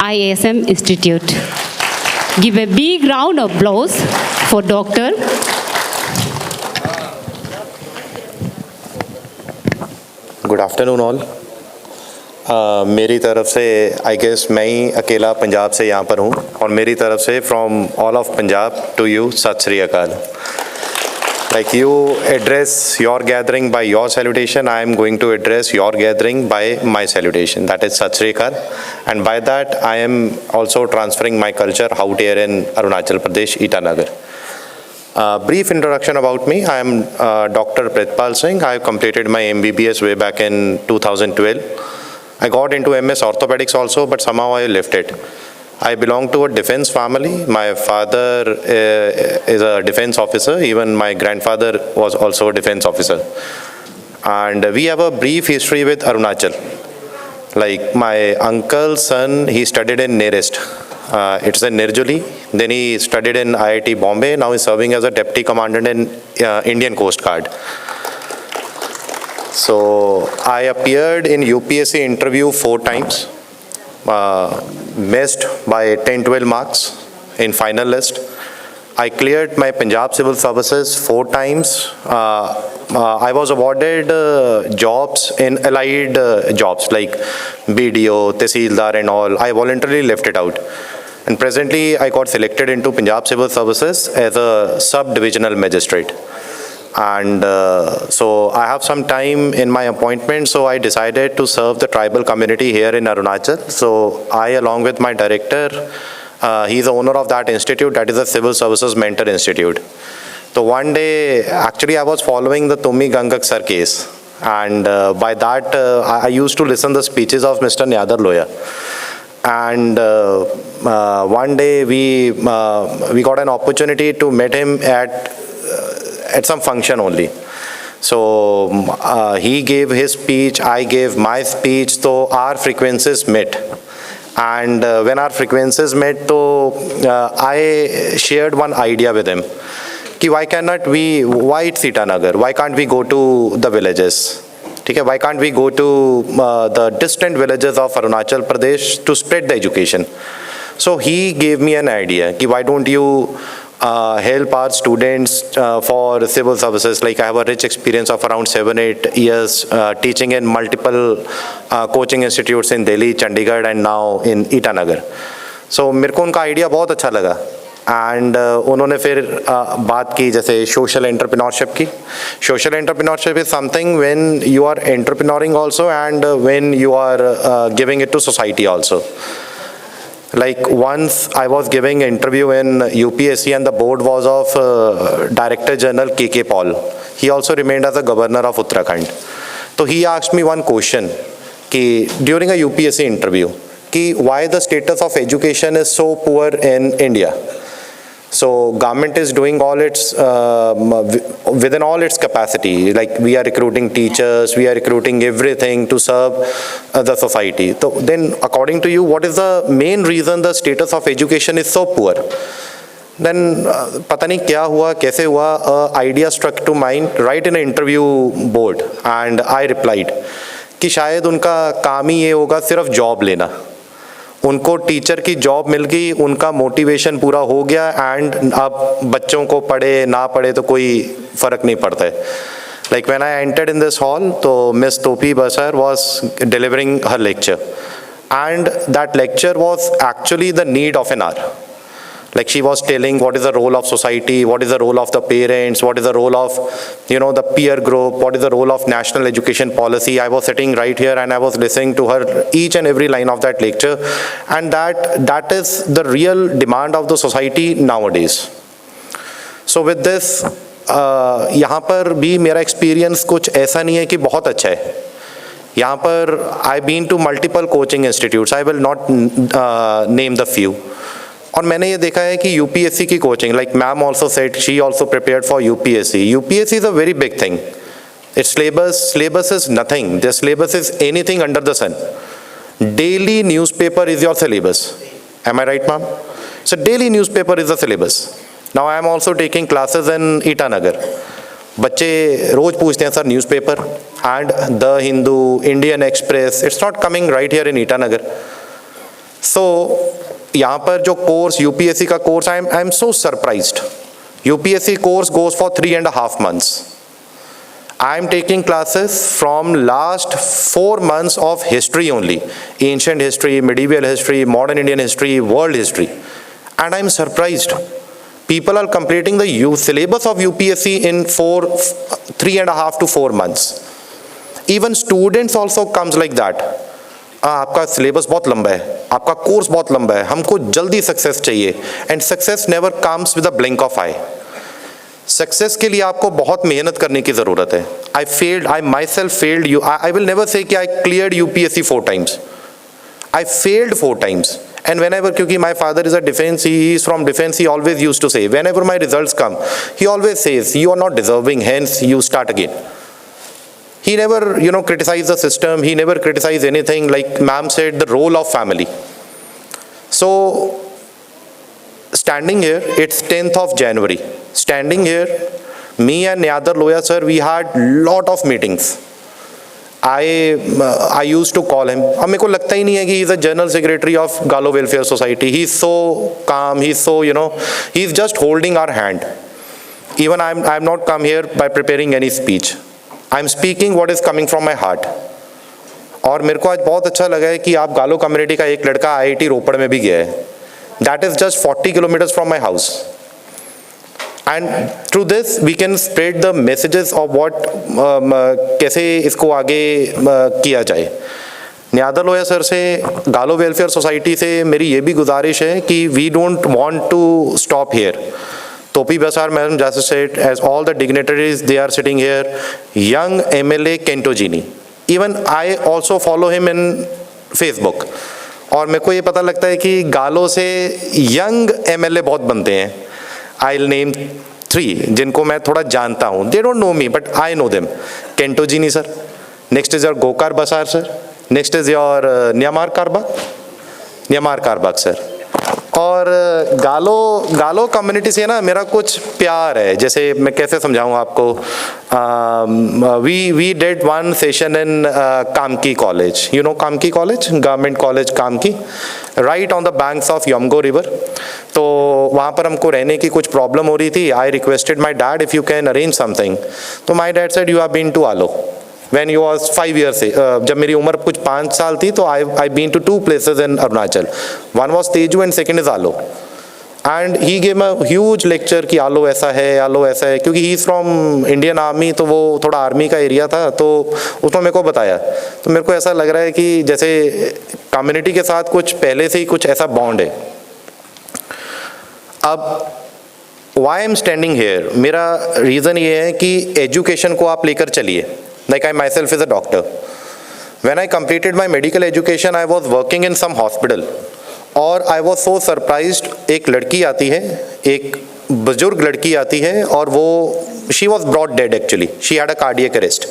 ISM Institute. Give a big round of applause for Dr. Good afternoon all. मेरी तरफ से I guess मैं ही अकेला पंजाब से यहाँ पर हूँ और मेरी तरफ से from all of Punjab to you Sat Shri अकाल। Like you address your gathering by your salutation, I am going to address your gathering by my salutation. That is Sat Sri Akal. And by that, I am also transferring my culture out here in Arunachal Pradesh, Itanagar. Brief introduction about me. I am Dr. Pritpal Singh. I have completed my MBBS way back in 2012. I got into MS Orthopedics also, but somehow I left it. I belong to a defense family. My father is a defense officer. Even my grandfather was also a defense officer. And we have a brief history with Arunachal. Like my uncle's son, he studied in Nearest. It's in Nirjuli. Then he studied in IIT Bombay. Now he's serving as a deputy commandant in Indian Coast Guard. So I appeared in UPSC interview 4 times. Missed by 10-12 marks in final list. I cleared my Punjab Civil Services 4 times. I was awarded jobs in allied jobs like BDO, Tehsildar and all. I voluntarily left it out. And presently I got selected into Punjab Civil Services as a sub-divisional magistrate. And so I have some time in my appointment, so I decided to serve the tribal community here in Arunachal. So I, along with my director, he's the owner of that institute, that is the Civil Services Mentor Institute. So one day, actually I was following the Tummi Gangak sir case, and by that I used to listen the speeches of Mr. Nyadar Loya. And one day we got an opportunity to meet him at some function only. So he gave his speech, I gave my speech, so our frequencies met. And when our frequencies met, so I shared one idea with him. Why it's Itanagar? Why can't we go to the villages? Why can't we go to the distant villages of Arunachal Pradesh to spread the education? So he gave me an idea. Why don't you help our students for civil services? Like I have a rich experience of around 7-8 years teaching in multiple coaching institutes in Delhi, Chandigarh and now in Itanagar. So मेरे को उनका idea बहुत अच्छा लगा. And उन्होंने फिर बात की जैसे सोशल एंटरप्रेन्योरशिप की. Social entrepreneurship is something when you are entrepreneuring also and when you are giving it to society also. Like once I was giving an interview in UPSC and the board was of Director General K.K. Paul. He also remained as a governor of Uttarakhand. So he asked me one question during a UPSC interview, why the status of education is so poor in India. So government is doing all its within all its capacity. Like we are recruiting teachers, we are recruiting everything to serve the society. So then, according to you, what is the main reason the status of education is so poor? Then पता नहीं क्या हुआ, कैसे हुआ, idea struck to mind right in an interview board, and I replied कि शायद उनका काम ही ये होगा सिर्फ जॉब लेना. उनको टीचर की जॉब मिल गई, उनका मोटिवेशन पूरा हो गया एंड अब बच्चों को पढ़े ना पढ़े तो कोई फ़र्क नहीं पड़ता है. Like when I entered in this hall, तो Miss Topi Basar was delivering her lecture, and that lecture was actually the need of an hour. Like she was telling what is the role of society, what is the role of the parents, what is the role of, the peer group, what is the role of national education policy. I was sitting right here and I was listening to her each and every line of that lecture, and that is the real demand of the society nowadays. So with this, यहाँ पर भी मेरा experience कुछ ऐसा नहीं है कि बहुत अच्छा है. यहाँ पर I've been to multiple coaching institutes. I will not name the few. और मैंने ये देखा है कि यूपीएससी की coaching, like ma'am also said she also prepared for UPSC. UPSC is a very big thing. It's syllabus is nothing. The syllabus is anything under the sun. Daily newspaper is your syllabus. Am I right ma'am? So daily newspaper is the syllabus. Now I am also taking classes in Itanagar. बच्चे रोज पूछते हैं sir newspaper, and the Hindu, Indian Express, it's not coming right here in Itanagar. सो यहाँ पर जो course UPSC का course I am so surprised. UPSC course goes for 3.5 months. I am taking classes from last 4 months of history only, ancient history, medieval history, modern Indian history, world history, and I am surprised. People are completing the syllabus of UPSC in 3.5 to 4 months. Even students also comes like that. आपका syllabus बहुत लंबा है, आपका course बहुत लंबा है, हमको जल्दी सक्सेस चाहिए. And success never comes with a blink of I. Success के लिए आपको बहुत मेहनत करने की ज़रूरत है. I myself failed. I will never say कि I cleared UPSC 4 times. I failed 4 times. And whenever, क्योंकि my father is a defense, he is from defense, he always used to say, whenever my results come, he always says, you are not deserving, hence you start again. He never, criticized the system. He never criticized anything. Like ma'am said, the role of family. So, standing here, it's 10th of January. Standing here, me and Niyadar Loya sir, we had lot of meetings. I used to call him. अब मेरे को लगता ही नहीं है कि he is a general secretary of Galo Welfare Society. He is so calm. He is so, he is just holding our hand. Even I'm not come here by preparing any speech. I'm speaking what is coming from my heart. और मेरे को आज बहुत अच्छा लगा है कि आप गालो कम्युनिटी का एक लड़का IIT रोपड़ में भी गया है. That is just 40 kilometers from my house. And through this we can spread the messages of what कैसे इसको आगे किया जाए. नियादर लोया सर से, गालो वेलफेयर सोसाइटी से मेरी ये भी गुजारिश है कि we don't want to stop here. Topi Basar Madam just said, as all the dignitaries they are sitting here, young MLA Kento Jini. Even I also follow him in Facebook. और मेरे को ये पता लगता है कि गालो से यंग MLA बहुत बनते हैं. I'll name 3 जिनको मैं थोड़ा जानता हूँ. They don't know me, but I know them. Kento Jini sir. Next is your Gokar Basar sir. Next is your Nyamar Karbak sir. और गालो कम्युनिटी से ना मेरा कुछ प्यार है. जैसे मैं कैसे समझाऊँ आपको. We did one session in Kamki College. You know Kamki College, Government College Kamki, right on the banks of Yamgo River. तो वहाँ पर हमको रहने की कुछ प्रॉब्लम हो रही थी. I requested my dad if you can arrange something. तो my dad said you have been to Alo. When he was 5 years, जब मेरी उम्र कुछ 5 साल थी तो I been to 2 places in Arunachal. One was Teju and second is Alo. And he gave a huge lecture कि आलो ऐसा है, क्योंकि he is from Indian Army, तो वो थोड़ा आर्मी का एरिया था, तो उसमें मेरे को बताया. तो मेरे को ऐसा लग रहा है कि जैसे कम्युनिटी के साथ कुछ पहले से ही कुछ ऐसा बॉन्ड है. अब why I'm standing here, मेरा रीज़न ये है कि एजुकेशन को आप लेकर चलिए. Like I myself is a doctor. When I completed my medical education, I was working in some hospital. और I was so surprised, एक लड़की आती है, एक बुजुर्ग लड़की आती है, और वो she was brought dead actually. She had a cardiac arrest.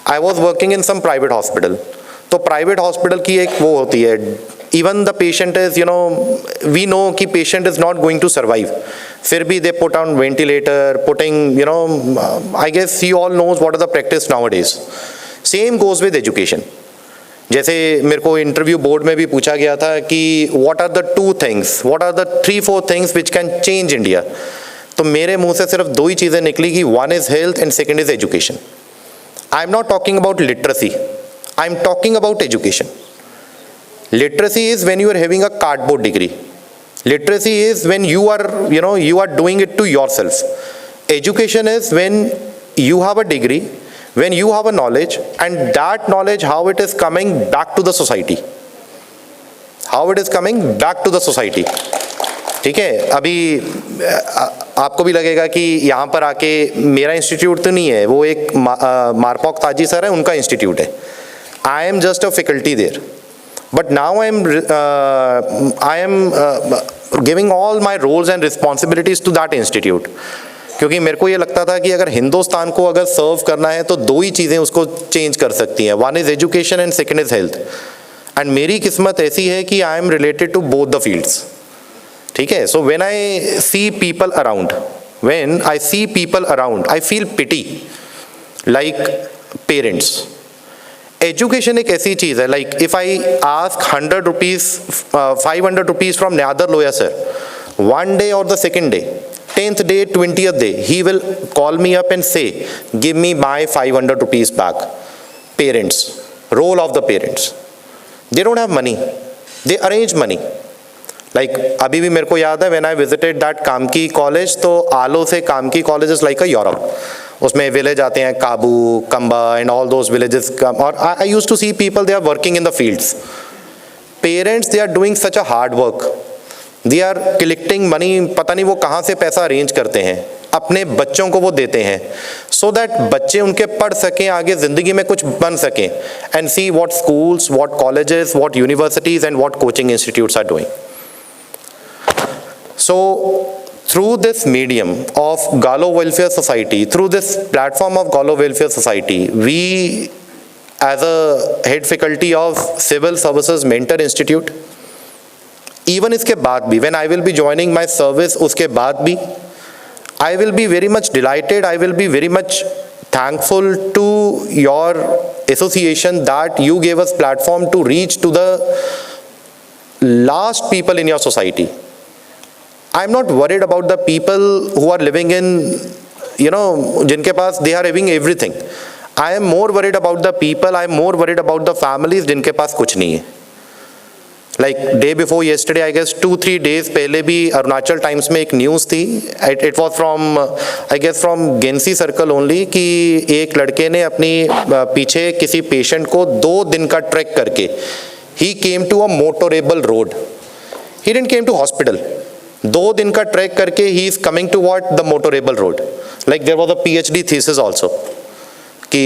I was working in some private hospital. तो private hospital की एक वो होती है. Even the patient is, we know कि patient is not going to survive. फिर भी they put on ventilator, putting, I guess you all knows what is the practice nowadays. Same goes with education. जैसे मेरे को interview board में भी पूछा गया था कि what are the 2 things, what are the 3-4 things which can change India. तो मेरे मुंह से सिर्फ 2 ही चीज़ें निकली कि one is health and second is education. I am not talking about literacy. I am talking about education. Literacy is when you are having a cardboard degree. Literacy is when you are, you are doing it to yourself. Education is when you have a degree, when you have a knowledge, and that knowledge, how it is coming back to the society. How it is coming back to the society. ठीक है. अभी आपको भी लगेगा कि यहाँ पर आके मेरा इंस्टीट्यूट तो नहीं है, वो एक मारपॉक ताजी सर है, उनका इंस्टीट्यूट है. I am just a faculty there. But now I am giving all my roles and responsibilities to that institute. क्योंकि मेरे को ये लगता था कि अगर हिंदुस्तान को अगर सर्व करना है तो 2 ही चीज़ें उसको चेंज कर सकती हैं. One is education and second is health. And मेरी किस्मत ऐसी है कि I am related to both the fields. ठीक है. So when I see people around, I feel pity. Like parents. Education एक ऐसी चीज़ है, like if I ask 100 rupees 500 rupees from another lawyer sir, one day or the second day, 10th day, 20th day, he will call me up and say, give me my 500 rupees back. Parents, role of the parents. They don't have money. They arrange money. Like अभी भी मेरे को याद है when I visited that Kamki college, तो आलो से Kamki college is like a Europe. उसमें village आते हैं काबू, कंबा and all those villages. और I used to see people, they are working in the fields. Parents, they are doing such a hard work. They are collecting money, पता नहीं वो कहाँ से पैसा अरेंज करते हैं, अपने बच्चों को वो देते हैं so that बच्चे उनके पढ़ सकें, आगे ज़िंदगी में कुछ बन सकें. And see what schools, what colleges, what universities and what coaching institutes are doing. So through this medium of Galo Welfare Society, through this platform of Galo Welfare Society, we as a head faculty of Civil Services Mentor Institute, even इसके बाद भी, when I will be joining my service, उसके बाद भी, I will be very much delighted, I will be very much thankful to your association that you gave us platform to reach to the last people in your society. I'm not worried about the people who are living in, जिनके पास they are having everything. I am more worried about the people, I am more worried about the families जिनके पास कुछ नहीं है. Like day before yesterday, I guess 2-3 days पहले भी Arunachal times में एक news थी. It was from, I guess from गेंसी सर्कल ओनली, कि एक लड़के ने अपनी पीछे किसी पेशेंट को 2 दिन का ट्रैक करके, he came to a motorable road. He didn't came to hospital. 2 दिन का ट्रैक करके he is coming to what? The motorable road. Like there was a PhD thesis also. कि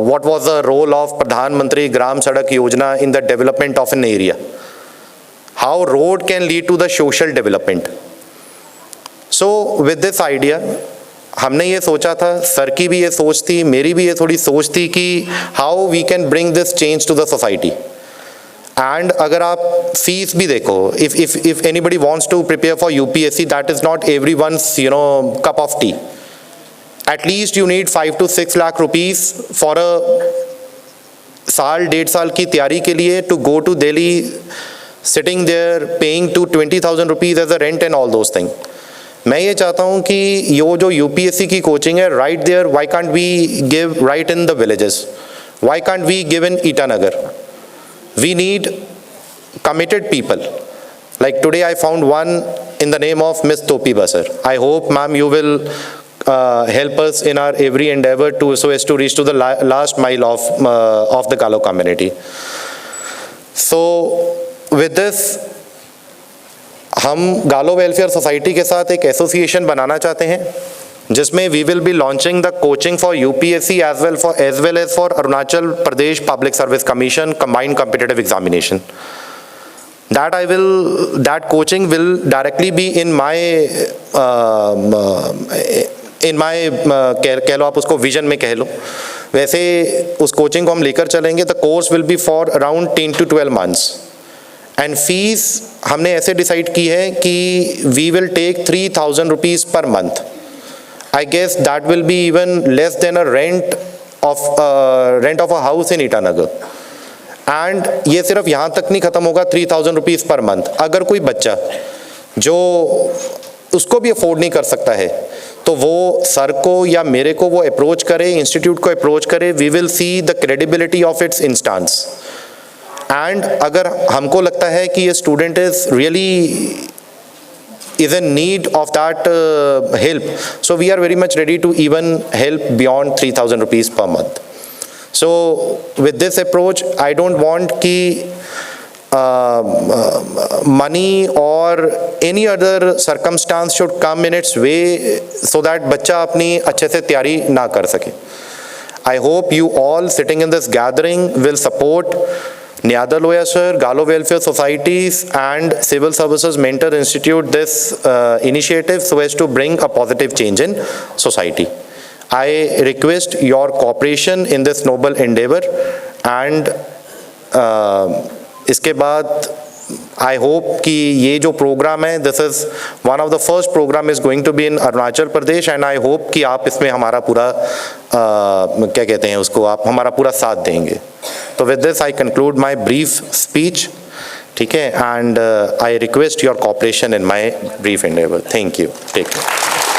what was the role of प्रधानमंत्री ग्राम सड़क योजना in the development of an area. How road can lead to the social development. So with this idea, हमने ये सोचा था, sir की भी ये सोच थी, मेरी भी ये थोड़ी सोच थी कि how we can bring this change to the society. And अगर आप फीस भी देखो, if anybody wants to prepare for UPSC, that is not everyone's cup of tea. At least you need 5 to 6 lakh rupees for a साल 1.5 साल की तैयारी के लिए, to go to Delhi, sitting there paying to 20,000 rupees as a rent and all those things. मैं ये चाहता हूँ कि ये जो UPSC की कोचिंग है, right there, why can't we give right in the villages? Why can't we give in Itanagar? We need committed people. Like today I found one in the name of Miss Topi Basar. I hope ma'am you will help us in our every endeavor so as to reach to the last mile of the Galo community. So with this, हम गालो welfare society के साथ एक association बनाना चाहते हैं जिसमें we will be launching the coaching for UPSC as well as for Arunachal Pradesh Public Service Commission combined competitive examination. That coaching will directly be in my कह लो आप उसको विजन में कह लो, वैसे उस कोचिंग को हम लेकर चलेंगे. The course will be for around 10 to 12 months. And fees हमने ऐसे डिसाइड की है कि we will take 3,000 rupees per month. I guess that will be even less than a rent of a house in Itanagar. And ये सिर्फ यहाँ तक नहीं ख़त्म होगा 3,000 रुपीज़ पर मंथ. अगर कोई बच्चा जो उसको भी अफोर्ड नहीं कर सकता है तो वो सर को या मेरे को वो अप्रोच करे, इंस्टीट्यूट को अप्रोच करे. We will see the credibility of its instance. And अगर हमको लगता है कि ये student is really is in need of that help, so we are very much ready to even help beyond 3,000 rupees per month. So with this approach, I don't want ki money or any other circumstance should come in its way so that बच्चा अपनी अच्छे से तैयारी ना कर सके. I hope you all sitting in this gathering will support Nyadar Loya Sir, Galo Welfare Societies and Civil Services Mentor Institute this initiative so as to bring a positive change in society. I request your cooperation in this noble endeavor and इसके बाद I hope कि ये जो programme है, this is one of the first program is going to be in Arunachal Pradesh, and I hope कि आप इसमें हमारा पूरा क्या कहते हैं उसको, आप हमारा पूरा साथ देंगे. तो with this I conclude my brief speech. ठीक है, and I request your cooperation in my brief endeavor. Thank you. Take care.